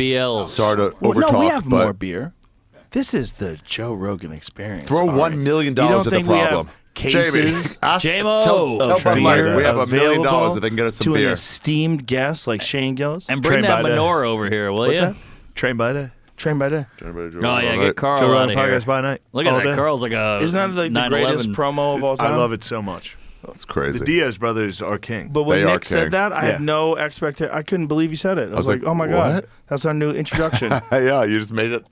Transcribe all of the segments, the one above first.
BLs. Sorry to overtalk, no, we have but more beer. This is the Joe Rogan experience. throw $1 million at the problem. Cases, JMO. We have $1 million if they can get us some to beer. an esteemed guest like Shane Gillis. And bring that menorah over here, will you? Train by day. Train by day. Oh, yeah, get Carl out of here. Podcast by night. Look at that. Carl's like a Isn't that like the greatest promo of all time? I love it so much. That's crazy. The Diaz brothers are king. But when They Nick are king. said that, I had no expectation. I couldn't believe he said it. I was like, oh my God. what? That's our new introduction. Yeah, you just made it.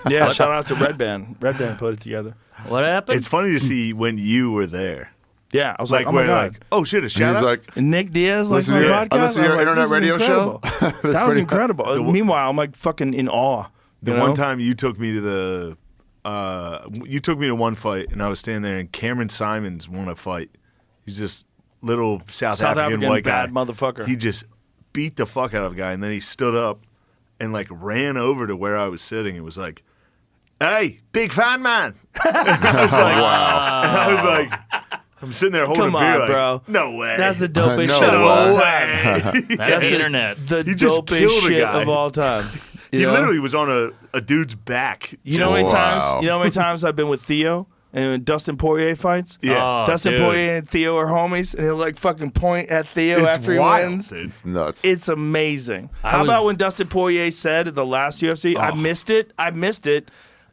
Yeah, shout out to Red Band. Red Band put it together. What happened? It's funny to see when you were there. Yeah, I was Like, like, oh my where God. like, oh shit, a He shout was out. like, And Nick Diaz, like listen my to your- podcast. listen to your I was like, internet this is radio show? incredible. That's That was pretty- incredible. Meanwhile, I'm like fucking in awe. The you one know? time you took me to you took me to one fight, and I was standing there, and Cameron Simons won a fight. He's this little South African white guy. bad motherfucker. He just beat the fuck out of a guy, and then he stood up and like ran over to where I was sitting. It was like, "Hey, big fan, man!" I was like, "Wow!" And I was like, I'm sitting there holding Come a beer, on, like, bro. No way. That's the dopest No shit of all way. time. That's the internet. The He just dopest killed a shit guy. of all time. You He know? literally was on a dude's back. You know how many Wow. times? You know how many times I've been with Theo and when Dustin Poirier fights? Yeah. Oh, Dustin dude. Poirier and Theo are homies, and he'll like fucking point at Theo It's after wild, he wins. dude. it's nuts. It's amazing. I How was- about when Dustin Poirier said at the last UFC, I missed it.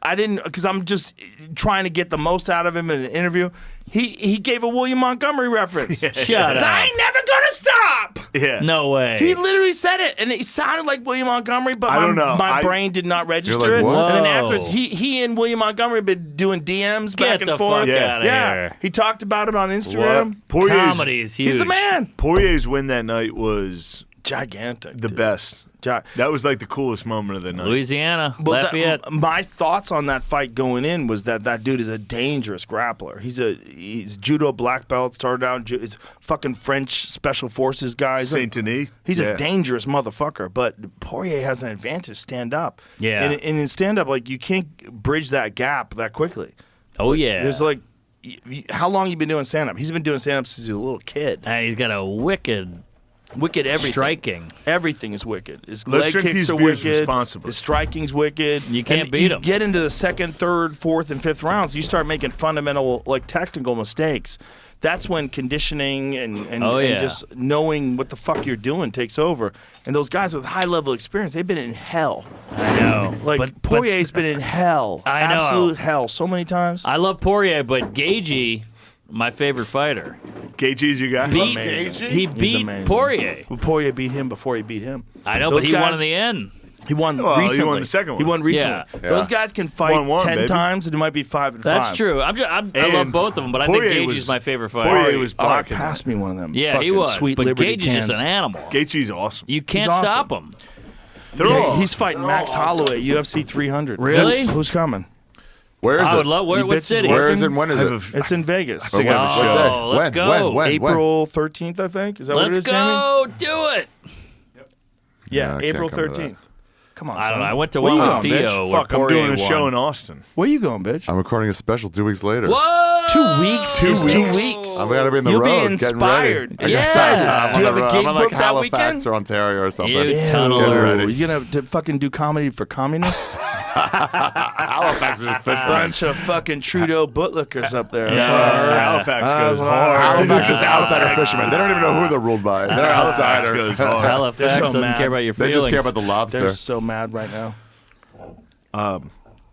I didn't, because I'm just trying to get the most out of him in an interview. He gave a William Montgomery reference. Shut I up. ain't never gonna stop. Yeah. No way. He literally said it, and it sounded like William Montgomery, but I don't know. my brain did not register like, it. what? And then Whoa. afterwards, he and William Montgomery have been doing DMs back Get and the forth. fuck Yeah. out of Yeah, here. he talked about it on Instagram. Comedy is huge. He's the man. Poirier's win that night was Gigantic. the dude. best. Gi- That was like the coolest moment of the night. Louisiana, Well, Lafayette. my thoughts on that fight going in was that dude is a dangerous grappler. He's judo black belt. Started out, it's fucking French special forces guy. Saint Denis. He's Yeah. a dangerous motherfucker, but Poirier has an advantage stand up. Yeah. And in stand up, like you can't bridge that gap that quickly. Oh, yeah. There's like, how long you been doing stand up? He's been doing stand up since he was a little kid. And he's got a wicked Everything. striking. Everything is wicked. His Let's leg drink kicks these are beers wicked. responsibly. His striking's wicked. You can't And beat him. Get into the second, third, fourth, and fifth rounds. You start making fundamental, like technical mistakes. That's when conditioning and Oh, yeah. just knowing what the fuck you're doing takes over. And those guys with high level experience, they've been in hell. I know. Like but Poirier's been in hell. I know. Absolute hell so many times. I love Poirier, but Gagey, my favorite fighter, KG's your guy. beat, amazing. he He's beat amazing. Poirier. Well, Poirier beat him before he beat him. I know, Those but he won guys- in the end. He won Well, he won recently. the second one. He won recently. Yeah. Those guys can fight 1-1, 10 baby. times, and it might be 5-5. That's true. I love And both of them, but I Poirier think Gagey's was- my favorite fighter. Poirier was All right, blocking. pass me one of them. Yeah, he fucking was. Sweet but Liberty Gagey's cans. just an animal. Gaethje's awesome. You can't He's awesome. stop him. They're Yeah, all. he's fighting Max Holloway, UFC 300. Really? Who's coming? Where is I it? would love. What bitches city? Where is it? When is I it? have It's in Vegas. think I have a What show. day? Oh, let's When? go. When? April 13th, I think. Is that what it Let's is, Jamie? go. Do it. Yeah, I can't April come to that. 13th. Come on, I don't son. know. I went to Where one you with going, Theo. bitch? where Fuck, I'm Poirier doing a show won. in Austin. Where you going, bitch? I'm recording a special 2 weeks later. What? 2 weeks? Two It's weeks. 2 weeks. I'm gonna be in the You'll be road, inspired. getting ready. Yeah. I'm Do you on have the a road. gig I'm in like booked that Halifax weekend? or Ontario or something. You Ew. tunneler. ready. You gonna fucking do comedy for communists? Halifax is fisherman. Bunch of fucking Trudeau bootlickers up there. Halifax goes hard. Halifax is outsider fishermen. They don't even know who they're ruled by. They're Halifax outsider. goes hard. Halifax They're so doesn't mad. care about your They feelings. just care about the lobster. They're so mad right now.